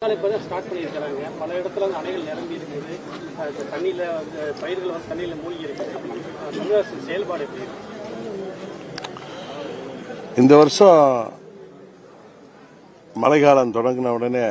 Start பண்ணியிருக்கிறாங்க. பல இடத்துல அணைகள் நிரம்பி இருக்குது. தண்ணியில பயிர்கள் தண்ணியில மூழ்கி இருக்குது. தமிழக அரசு செயல்பாடு எப்படி இருக்கு? இந்த வருஷம் மழைக்காலம் தொடங்கின உடனே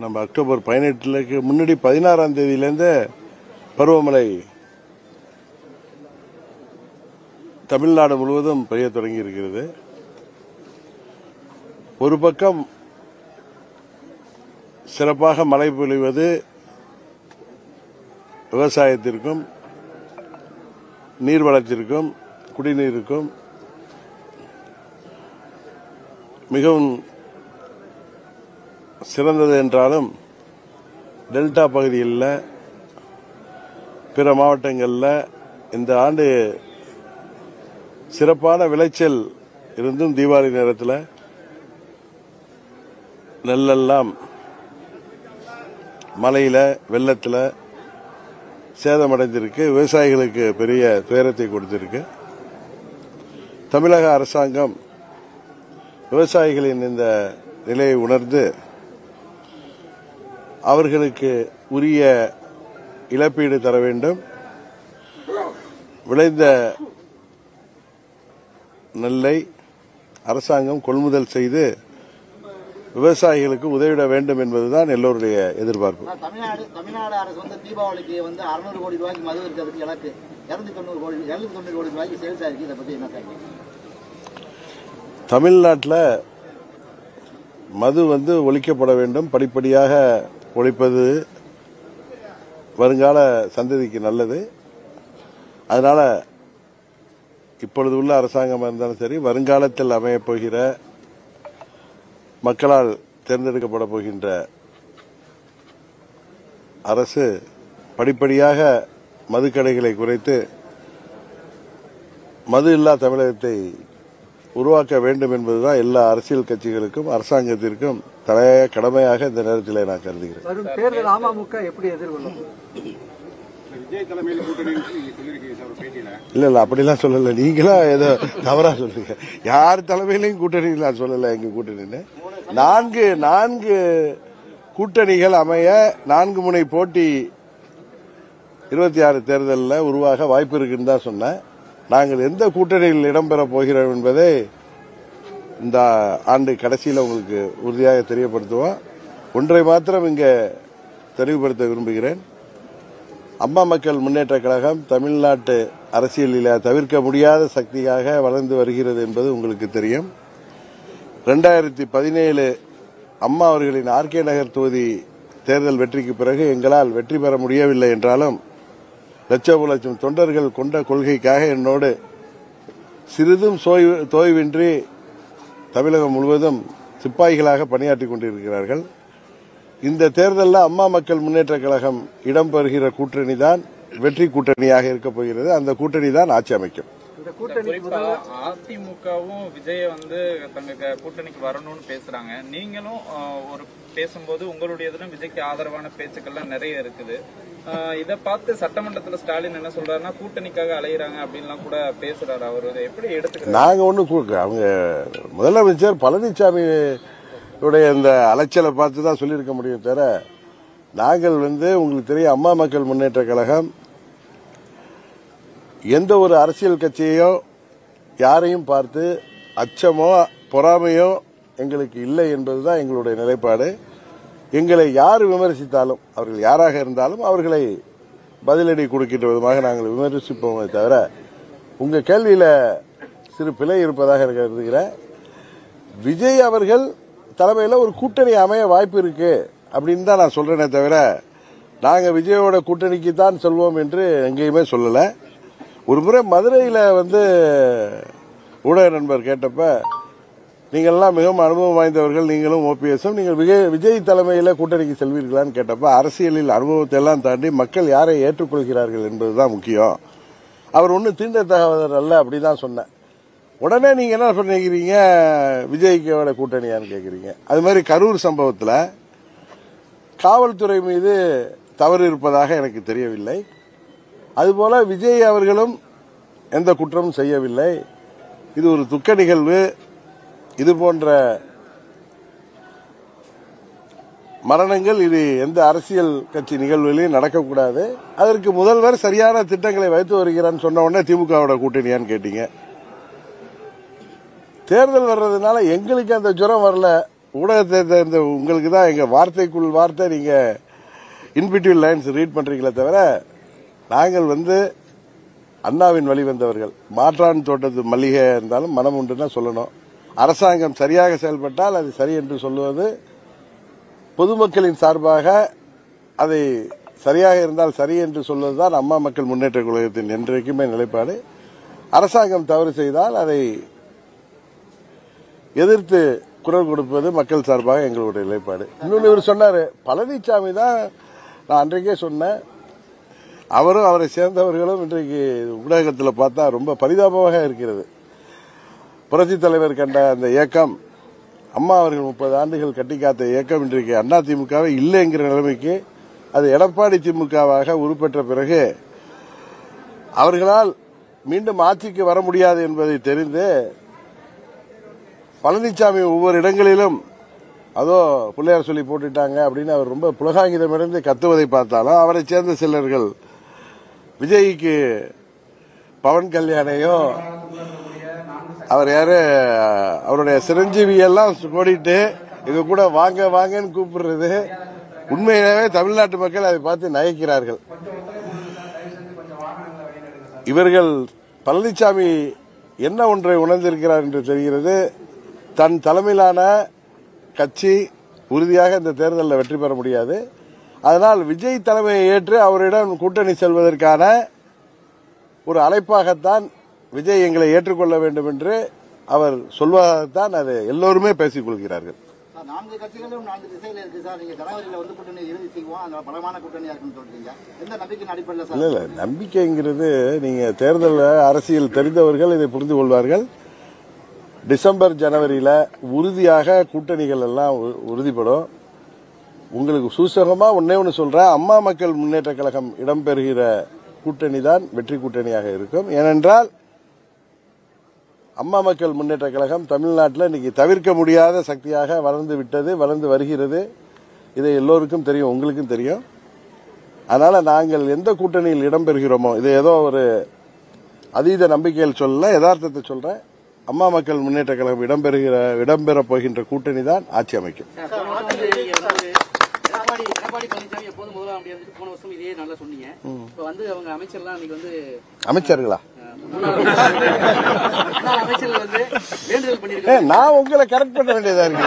நம்ம அக்டோபர் 18க்கு முன்னாடி 16ஆம் தேதியிலேருந்து பருவமழை தமிழ்நாடு முழுவதும் பெய்ய தொடங்கி இருக்கிறது. ஒரு பக்கம் சிறப்பாக மழை பொழிவது விவசாயத்திற்கும் நீர்வளத்திற்கும் குடிநீருக்கும் மிகவும் சிறந்தது என்றாலும் டெல்டா பகுதிகளில் பிற மாவட்டங்களில் இந்த ஆண்டு சிறப்பான விளைச்சல் இருந்தும் தீபாவளி நேரத்தில் நெல்லெல்லாம் மழையில வெள்ளத்தில் சேதமடைந்திருக்கு. விவசாயிகளுக்கு பெரிய துயரத்தை கொடுத்திருக்கு. தமிழக அரசாங்கம் விவசாயிகளின் இந்த நிலையை உணர்ந்து அவர்களுக்கு உரிய இழப்பீடு தர வேண்டும். விளைந்த நெல்லை அரசாங்கம் கொள்முதல் செய்து விவசாயிகளுக்கு உதவிட வேண்டும் என்பதுதான் எல்லோருடைய எதிர்பார்ப்பு. தமிழ்நாடு அரசு தீபாவளிக்கு 600 கோடி ரூபாய்க்கு மது இருக்கிறதுக்கு இலக்கு 290 கோடி ரூபாய்க்கு சேல்ஸ் ஆயிருக்கு. இதை பத்தி என்ன சார்? தமிழ்நாட்டில் மது ஒழிக்கப்பட வேண்டும். படிப்படியாக ஒழிப்பது வருங்கால சந்ததிக்கு நல்லது. அதனால இப்பொழுது உள்ள அரசாங்கமாக இருந்தாலும் சரி, வருங்காலத்தில் அமையப் போகிற மக்களால் தேர்ந்தெடுக்கப்பட போகின்ற அரசு படிப்படியாக மதுக்கடைகளை குறைத்து மது இல்லா தமிழகத்தை உருவாக்க வேண்டும் என்பதுதான் எல்லா அரசியல் கட்சிகளுக்கும் அரசாங்கத்திற்கும் தலையாய கடமையாக இந்த நேரத்தில் நான் கருதுகிறேன். வரும் தேர்தல் அமமுக எப்படி எதிர்கொள்ளும்? விஜய் தலைமையில் கூட்டணி இல்ல அப்படிலாம் சொல்லல. நீங்களா ஏதோ தவறா சொல்றீங்க. யார் தலைமையிலையும் கூட்டணி நான் சொல்லல. எங்க கூட்டணின்னு நான்கு கூட்டணிகள் அமைய 4 முனை போட்டி 26 தேர்தலில் உருவாக வாய்ப்பு இருக்குன்னு தான் சொன்னேன். நாங்கள் எந்த கூட்டணியில் இடம்பெற போகிறோம் என்பதை இந்த ஆண்டு கடைசியில் உங்களுக்கு உறுதியாக தெரியப்படுத்துவோம். ஒன்றை மாத்திரம் இங்க தெளிவுபடுத்த விரும்புகிறேன். அம்மா மக்கள் முன்னேற்ற கழகம் தமிழ்நாட்டு அரசியலில் தவிர்க்க முடியாத சக்தியாக வளர்ந்து வருகிறது என்பது உங்களுக்கு தெரியும். 2017 அம்மா அவர்களின் ஆர்கே நகர் தொகுதி தேர்தல் வெற்றிக்கு பிறகு எங்களால் வெற்றி பெற முடியவில்லை என்றாலும் லட்சம் தொண்டர்கள் கொண்ட கொள்கைக்காக என்னோடு சிறிதும் தோய்வின்றி தமிழகம் முழுவதும் சிப்பாய்களாக பணியாற்றிக் கொண்டிருக்கிறார்கள். இந்த தேர்தலில் அம்மா மக்கள் முன்னேற்ற கழகம் இடம்பெறுகிற கூட்டணி தான் வெற்றி கூட்டணியாக இருக்கப் போகிறது. அந்த கூட்டணி தான் ஆட்சி அமைக்கும். அதிமுகவும் விஜய தங்க கூட்டணிக்கு வரணும்னு பேசுறாங்க. நீங்களும் ஒரு பேசும்போது உங்களுடைய விஜய்க்கு ஆதரவான பேச்சுக்கள்லாம் நிறைய இருக்குது. இதை பார்த்து சட்டமன்றத்தில் ஸ்டாலின் என்ன சொல்றாருன்னா கூட்டணிக்காக அலையிறாங்க அப்படின்லாம் கூட பேசுறாரு. அவர் எப்படி எடுத்துக்கிறாங்க? நாங்க அவங்க முதலமைச்சர் பழனிசாமி இந்த அலைச்சலை பார்த்து தான் சொல்லியிருக்க முடியும் தவிர, நாங்கள் உங்களுக்கு தெரியும், அம்மா மக்கள் முன்னேற்ற கழகம் எந்த ஒரு அரசியல் கட்சியோ யாரையும் பார்த்து அச்சமோ பொறாமையோ எங்களுக்கு இல்லை என்பதுதான் எங்களுடைய நிலைப்பாடு. எங்களை யார் விமர்சித்தாலும், அவர்கள் யாராக இருந்தாலும் அவர்களை பதிலடி கொடுக்கின்ற விதமாக நாங்கள் விமர்சிப்போமே தவிர, உங்க கேள்வியில சிறு பிழை இருப்பதாக கருதுகிறேன். விஜய் அவர்கள் தலைமையில் ஒரு கூட்டணி அமைய வாய்ப்பு இருக்கு அப்படின்னு தான் நான் சொல்றேனே தவிர, நாங்க விஜயோட கூட்டணிக்கு தான் சொல்வோம் என்று எங்கேயுமே சொல்லல. ஒரு முறை மதுரையில் ஊடக நண்பர் கேட்டப்ப, நீங்கள்லாம் மிகவும் அனுபவம் வாய்ந்தவர்கள், நீங்களும் ஓபிஎஸும், நீங்கள் விஜய் தலைமையில் கூட்டணிக்கு செல்வீர்களான்னு கேட்டப்ப, அரசியலில் அனுபவத்தை எல்லாம் தாண்டி மக்கள் யாரை ஏற்றுக்கொள்கிறார்கள் என்பதுதான் முக்கியம். அவர் ஒன்னும் தீண்டத்தகாதவர் அல்ல அப்படிதான் சொன்னேன். உடனே நீங்க என்ன சொல்றீங்க, விஜய்க்கோட கூட்டணியான்னு கேக்குறீங்க. அது மாதிரி கரூர் சம்பவத்தில் காவல்துறை மீது தவறு இருப்பதாக எனக்கு தெரியவில்லை. அதுபோல விஜய் அவர்களும் எந்த குற்றமும் செய்யவில்லை. இது ஒரு துக்க நிகழ்வு. இது போன்ற மரணங்கள் இது எந்த அரசியல் கட்சி நிகழ்வுகளையும் நடக்கக்கூடாது. அதற்கு முதல்வர் சரியான திட்டங்களை வைத்து வருகிறான்னு சொன்ன உடனே திமுகவோட கூட்டணியான்னு கேட்டீங்க. தேர்தல் வர்றதுனால எங்களுக்கு அந்த ஜுரம் வரல. ஊடகத்தை சேர்ந்த உங்களுக்கு தான் எங்க வார்த்தைக்குள் வார்த்தை நீங்க இன்பிட்வீன் லைன்ஸ் ரீட் பண்றீங்களே தவிர, நாங்கள் அண்ணாவின் வழி வந்தவர்கள். மாற்றான் தோட்டத்து மல்லிகை இருந்தாலும் மனம் உண்டுன்னா சொல்லணும். அரசாங்கம் சரியாக செயல்பட்டால் அது சரி என்று சொல்லுவது, பொதுமக்களின் சார்பாக அதை சரியாக இருந்தால் சரி என்று சொல்வதுதான் அம்மா மக்கள் முன்னேற்ற கழகத்தின் என்றைக்குமே நிலைப்பாடு. அரசாங்கம் தவறு செய்தால் அதை எதிர்த்து குரல் கொடுப்பது மக்கள் சார்பாக எங்களுடைய நிலைப்பாடு. இன்னொன்று இவர் சொன்னாரு, பழனிசாமி தான் நான் அன்றைக்கே சொன்னேன், அவரும் அவரை சேர்ந்தவர்களும் இன்றைக்கு ஊடகத்தில் பார்த்தா ரொம்ப பரிதாபமாக இருக்கிறது. புரட்சித் தலைவர் கண்ட அந்த இயக்கம், அம்மா அவர்கள் 30 ஆண்டுகள் கட்டி காத்த இயக்கம் இன்றைக்கு அண்ணா திமுகவை இல்லைங்கிற நிலைமைக்கு, அது எடப்பாடி திமுகவாக உருப்பெற்ற பிறகு அவர்களால் மீண்டும் ஆட்சிக்கு வர முடியாது என்பதை தெரிந்து பழனிசாமி ஒவ்வொரு இடங்களிலும் அதோ பிள்ளையார் சொல்லி போட்டுட்டாங்க அப்படின்னு அவர் ரொம்ப புலகாங்கிதமிருந்து கத்துவதை பார்த்தாலும், அவரை சேர்ந்த சிலர்கள் விஜய்க்கு பவன் கல்யாணையும் அவர் யாரு அவருடைய சிரஞ்சீவி எல்லாம் கோடிட்டு இங்க கூட வாங்க வாங்கன்னு கூப்பிடுறது, உண்மையிலேயே தமிழ்நாட்டு மக்கள் அதை பார்த்து நகைக்கிறார்கள். இவர்கள் பழனிசாமி என்ன ஒன்றை உணர்ந்திருக்கிறார் என்று தெரிகிறது. தன் தலைமையிலான கட்சி உறுதியாக இந்த தேர்தலில் வெற்றி பெற முடியாது. அதனால் விஜய் தலைமையை ஏற்று அவரிடம் கூட்டணி செல்வதற்கான ஒரு அழைப்பாகத்தான் விஜய் எங்களை ஏற்றுக்கொள்ள வேண்டும் என்று அவர் சொல்வதாகத்தான் அது எல்லோருமே பேசிக் கொள்கிறார்கள். 4 கட்சிகளும் 4 திசையில இருக்கு சார். நீங்க ஜனவரியில கூட்டணி இறுதி செய்வோம், அந்த பலமான கூட்டணியா இருக்குன்னு சொல்றீங்க. எந்த நம்பிக்கையின் அடிப்படையில் சார்? இல்ல நம்பிக்கைங்கிறது, நீங்க தேர்தல் அரசியல் தெரிந்தவர்கள் இதை புரிந்து கொள்வார்கள். டிசம்பர் ஜனவரியில உறுதியாக கூட்டணிகள் எல்லாம் உறுதிப்படும். உங்களுக்கு சூசகமா ஒன்னே ஒன்று சொல்றேன், அம்மா மக்கள் முன்னேற்ற கழகம் இடம்பெறுகிற கூட்டணி தான் வெற்றி கூட்டணியாக இருக்கும். ஏனென்றால் அம்மா மக்கள் முன்னேற்ற கழகம் தமிழ்நாட்டில் இன்னைக்கு தவிர்க்க முடியாத சக்தியாக வளர்ந்து விட்டது, வளர்ந்து வருகிறது. இதை எல்லோருக்கும் தெரியும், உங்களுக்கும் தெரியும். அதனால நாங்கள் எந்த கூட்டணியில் இடம்பெறுகிறோமோ, இது ஏதோ ஒரு அதீத நம்பிக்கையில் சொல்லல, யதார்த்தத்தை சொல்றேன். அம்மா மக்கள் முன்னேற்ற கழகம் இடம்பெறப் போகின்ற கூட்டணி தான் ஆட்சி அமைக்கும். எடப்பாடி பழனிசாமி எப்போதும் முதல்வர் போன வருஷம் இதே நல்லா சொன்னீங்க. இப்ப அவங்க அமைச்சர்லாம் இன்னைக்கு அமைச்சர்களா அமைச்சர்கள் வேண்டுதல் பண்ணிருக்காங்க. நான் உங்களை கரெக்ட் பண்ண வேண்டியதா இருக்கு.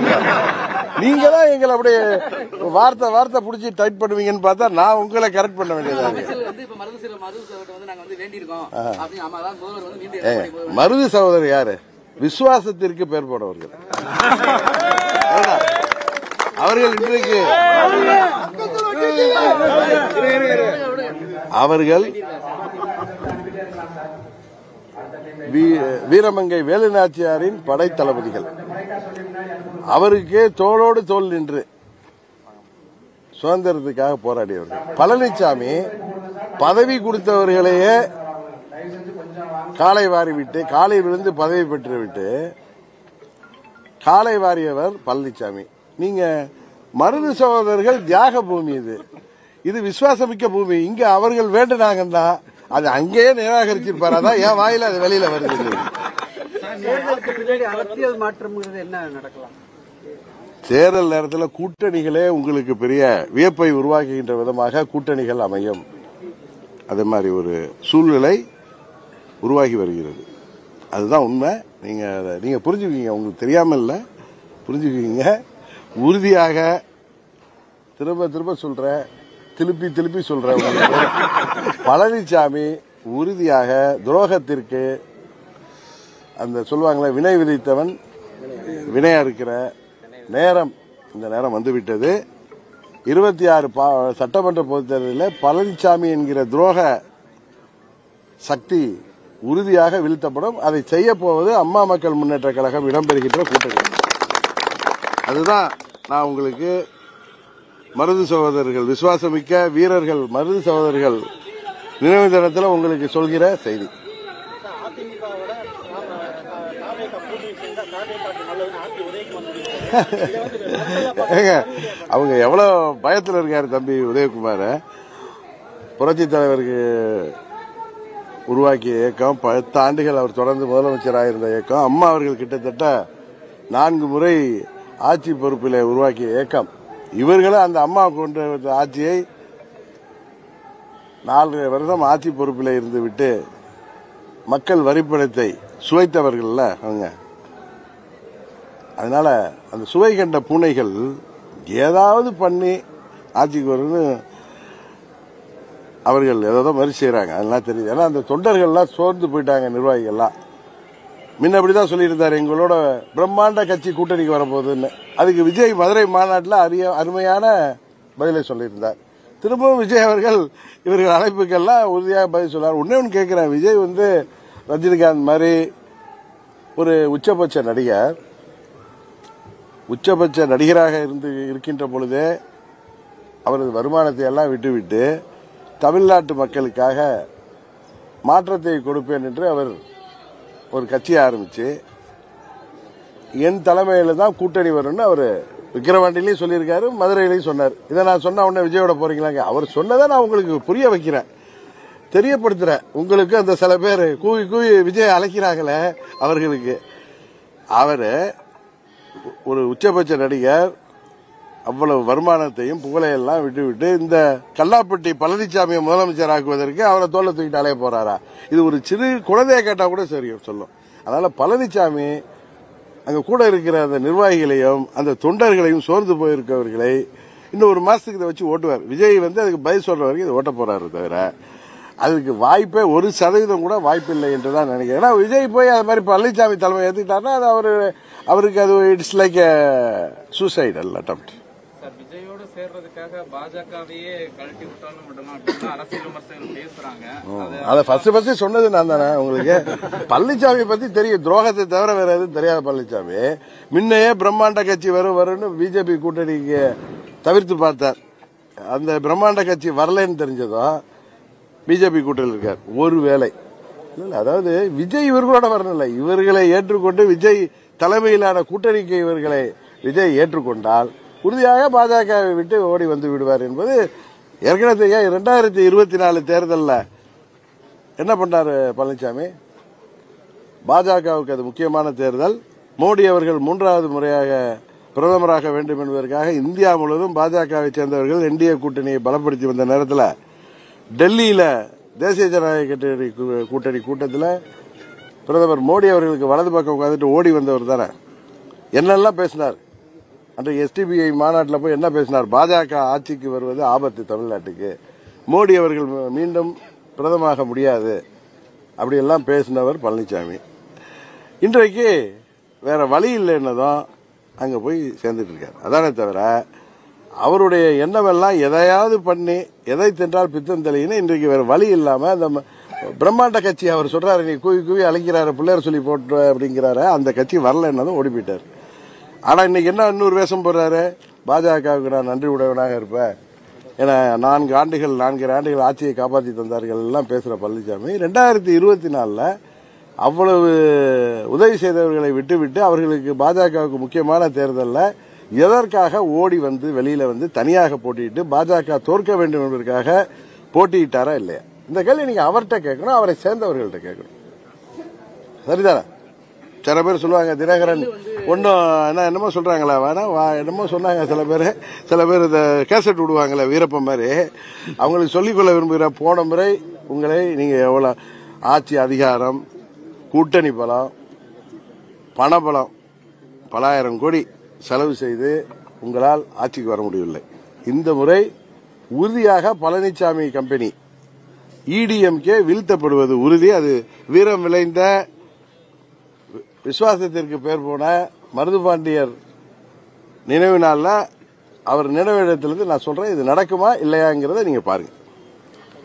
நீங்க தான் எங்களை அப்படியே வார்த்தை புடிச்சு டைட் பண்ணுவீங்கன்னு பார்த்தா நான் உங்களை கரெக்ட் பண்ண வேண்டியதா இருக்கு. மருது சகோதரர் யாரு? விசுவாசத்திற்கு பெயர் போனவர்கள். அவர்கள் இன்றைக்கு அவர்கள் வீரமங்கை வேலுநாச்சியாரின் படை தளபதிகள். அவருக்கு தோளோடு தோள் நின்று சுதந்திரத்துக்காக போராடியவர்கள். பழனிசாமி பதவி கொடுத்தவர்களையே காலை வாரிவிட்டு, காலை விழுந்து பதவி பெற்றுவிட்டு காலை வாரியவர் பழனிசாமி. நீங்க மருது சகோதரர்கள் தியாக பூமி, இது விசுவாசமிக்க பூமி. இங்க அவர்கள் வேண்டுனாங்கன்னா அது அங்கேயே நிராகரிச்சிருப்பாரு. அதான் என் வாயில அது வெளியில வருது. அரசியல் மாற்றம் என்ன நடக்கலாம்? தேர்தல் நேரத்தில் கூட்டணிகளே உங்களுக்கு பெரிய வியப்பை உருவாக்குகின்ற விதமாக கூட்டணிகள் அமையும். அதே மாதிரி ஒரு சூழ்நிலை உருவாகி வருகிறது. அதுதான் உண்மை. நீங்க புரிஞ்சுக்கீங்க, உங்களுக்கு தெரியாம இல்ல, புரிஞ்சுக்கீங்க. உறுதியாக திரும்ப சொல்றேன், திருப்பி சொல்றேன். பழனிசாமி உறுதியாக துரோகத்திற்கு அந்த சொல்லுவாங்களே, வினை விதித்தவன் வினையா இருக்கிற நேரம், இந்த நேரம் வந்துவிட்டது. 26 சட்டமன்ற பொதுத் தேர்தலில் பழனிசாமி என்கிற துரோக சக்தி உறுதியாக வீழ்த்தப்படும். அதை செய்ய போவது அம்மா மக்கள் முன்னேற்ற கழகம் இடம்பெறுகின்ற கூட்டணி. அதுதான் நான் உங்களுக்கு மருது சகோதரர்கள், விசுவாசமிக்க வீரர்கள் மருது சகோதரர்கள் நினைவு தினத்தில் உங்களுக்கு சொல்கிற செய்தி. அவங்க எவ்வளவு பயத்தில் இருக்காரு தம்பி உதயகுமார். புரட்சி தலைவருக்கு உருவாக்கிய இயக்கம் 10 ஆண்டுகள் அவர் தொடர்ந்து முதலமைச்சராக இருந்த இயக்கம். அம்மா அவர்கள் கிட்டத்தட்ட 4 முறை ஆட்சி பொறுப்பில் உருவாக்கிய இயக்கம். இவர்களும் அந்த அம்மா கொண்டு வந்த ஆட்சியை 4 வருடம் ஆட்சி பொறுப்பில் இருந்து விட்டு மக்கள் வரிப்பணத்தை சுவைத்தவர்கள் அவங்க. அதனால அந்த சுவை கண்ட பூனைகள் ஏதாவது பண்ணி ஆட்சிக்கு வரும்னு அவர்கள் ஏதோ மாதிரி செய்யறாங்க. அதெல்லாம் தெரியுது. ஏன்னா அந்த தொண்டர்கள்லாம் சோர்ந்து போயிட்டாங்க. நிர்வாகிகள்லாம் முன்ன அப்படிதான் சொல்லியிருந்தாரு, எங்களோட பிரம்மாண்ட கட்சி கூட்டணிக்கு வரப்போகுதுன்னு. அதுக்கு விஜய் மதுரை மாநாட்டில் அருமையான பதிலை சொல்லியிருந்தார். திரும்பவும் விஜய் அவர்கள் இவர்கள் அழைப்புக்கெல்லாம் உறுதியாக பதில் சொன்னார். ஒன்னு கேட்கிறேன், விஜய் ரஜினிகாந்த் மாதிரி ஒரு உச்சபட்ச நடிகர், உச்சபட்ச நடிகராக இருக்கின்ற பொழுதே அவரது வருமானத்தை எல்லாம் விட்டுவிட்டு தமிழ்நாட்டு மக்களுக்காக மாற்றத்தை கொடுப்பேன் என்று அவர் ஒரு கட்சியை ஆரம்பிச்சு என் தலைமையில தான் கூட்டணி வரும்னு அவர் விக்கிரவாண்டிலையும் சொல்லியிருக்காரு, மதுரையிலையும் சொன்னார். இதை நான் சொன்ன உடனே விஜயோட போறீங்களாங்க? அவர் சொன்னதை நான் உங்களுக்கு புரிய வைக்கிறேன், தெரியப்படுத்துறேன். உங்களுக்கு அந்த சில பேர் கூவி கூவி விஜய் அழைக்கிறாங்களே அவர்களுக்கு. அவரு ஒரு உச்சபட்ச நடிகர், அவ்வளவு வருமானத்தையும் புகழையெல்லாம் விட்டுவிட்டு இந்த கல்லாப்பட்டி பழனிசாமியை முதலமைச்சர் ஆக்குவதற்கு அவரை தோல்ல தூக்கிட்டு அலைய போறாரா? இது ஒரு சிறு குழந்தைய கேட்டா கூட சரி சொல்லும். அதனால பழனிசாமி அங்க கூட இருக்கிற அந்த நிர்வாகிகளையும் அந்த தொண்டர்களையும் சோர்ந்து போயிருக்கவர்களை இன்னும் ஒரு மாசத்துக்கு இதை வச்சு ஓட்டுவார். விஜய் அதுக்கு பதில் சொல்ற வரைக்கும் இதை ஓட்ட போறாரு தவிர அதுக்கு வாய்ப்பே 1% கூட வாய்ப்பில்லை என்றுதான் நினைக்கிறேன். ஏன்னா விஜய் போய் அது மாதிரி பழனிசாமி தலைமை ஏத்துக்கிட்டாருன்னா அது அவருக்கு அது இட்ஸ் லைக் சூசைடல் அட்டெம்ப்ட். விஜயோட சேர்றதுக்காக பாஜகவையே கழட்டி விட்டாலும் விடலாம் அப்படின்னு அரசியல் விமர்சகர்கள் பேசுறாங்க. அதை ஃபர்ஸ்ட் சொன்னது நான் தானே உங்களுக்கு. பழனிசாமி பத்தி தெரியும், துரோகத்தை தவிர வேற எதுவும் தெரியாத பழனிசாமி. முன்னையே பிரம்மாண்ட கட்சி வரும்னு பிஜேபி கூட்டணிக்கு தவிர்த்து பார்த்தார். அந்த பிரம்மாண்ட கட்சி வரலன்னு தெரிஞ்சதும் பிஜேபி கூட்டணியில் இருக்கார். ஒரு வேளை அதாவது விஜய் இவர்களோட வரல, இவர்களை ஏற்றுக்கொண்டு விஜய் தலைமையிலான கூட்டணிக்கு இவர்களை விஜய் ஏற்றுக்கொண்டால் உறுதியாக பாஜகவை விட்டு ஓடி வந்து விடுவார் என்பது ஏற்கனவே 2024 தேர்தலில் என்ன பண்ணாரு பழனிசாமி? பாஜகவுக்கு அது முக்கியமான தேர்தல். மோடி அவர்கள் 3வது முறையாக பிரதமராக வேண்டும் என்பதற்காக இந்தியா முழுவதும் பாஜகவை சேர்ந்தவர்கள் என்டிஏ கூட்டணியை பலப்படுத்தி வந்த நேரத்தில் டெல்லியில தேசிய ஜனநாயக கூட்டணி கூட்டத்தில் பிரதமர் மோடி அவர்களுக்கு வலது பக்கம் உட்காந்துட்டு ஓடி வந்தவர் தானே. என்னெல்லாம் பேசினார் அன்றைக்கு எஸ்டிபிஐ மாநாட்டில் போய் என்ன பேசினார்? பாஜக ஆட்சிக்கு வருவது ஆபத்து தமிழ்நாட்டுக்கு, மோடி அவர்கள் மீண்டும் பிரதமராக முடியாது, அப்படியெல்லாம் பேசினவர் பழனிசாமி. இன்றைக்கு வேற வழி இல்லைன்னதும் அங்க போய் சேர்ந்துட்டு இருக்காரு. அதானே தவிர அவருடைய எண்ணமெல்லாம் எதையாவது பண்ணி எதை தின்றால் பித்தம் தெளின்னு இன்றைக்கு வேற வழி இல்லாம அந்த பிரம்மாண்ட கட்சி அவர் சொல்றாரு, நீ கூவி கூவி அழைக்கிறாரு, பிள்ளையார் சொல்லி போட்டு அப்படிங்கிறாரு, அந்த கட்சி வரலன்னதும் ஓடி போயிட்டாரு. ஆனா இன்னைக்கு என்ன இன்னொரு வேஷம் போடுறாரு? பாஜகவுக்கு நான் நன்றி உடையவனாக இருப்பேன், ஏன்னா 4 ஆண்டுகள் ஆட்சியை காப்பாற்றி தந்தார்கள் எல்லாம் பேசுற பழனிசாமி 2024 அவ்வளவு உதவி செய்தவர்களை விட்டுவிட்டு அவர்களுக்கு பாஜகவுக்கு முக்கியமான தேர்தலில் எதற்காக ஓடி வந்து வெளியில வந்து தனியாக போட்டியிட்டு பாஜக தோற்க வேண்டும் என்பதற்காக போட்டியிட்டாரா இல்லையா? இந்த கேள்வி நீங்க அவர்கிட்ட கேட்கணும், அவரை சேர்ந்தவர்கள்ட்ட கேட்கணும். சரிதானே? சில பேர் சொல்லுவாங்க தினகரன் ஒன்னும் என்னமோ சொல்றாங்களா, வேணா என்னமோ சொன்னாங்க சில பேர் இந்த கேசட் விடுவாங்களே வீரப்பன் மாதிரி. அவங்களுக்கு சொல்லிக்கொள்ள விரும்புகிற, போன முறை உங்களை நீங்க எவ்வளவு ஆட்சி அதிகாரம், கூட்டணி பலம், பணபலம், பல ஆயிரம் கோடி செலவு செய்து உங்களால் ஆட்சிக்கு வர முடியவில்லை. இந்த முறை உறுதியாக பழனிசாமி கம்பெனி இடிஎம்கே வீழ்த்தப்படுவது உறுதி. அது வீரம் விளைந்த விசுவாசத்திற்கு பேர் போன மருதுபாண்டியர் நினைவு நாள்ல அவர் நினைவிடத்திலிருந்து நான் சொல்றேன், இது நடக்குமா இல்லையாங்கிறத நீங்க பாருங்க.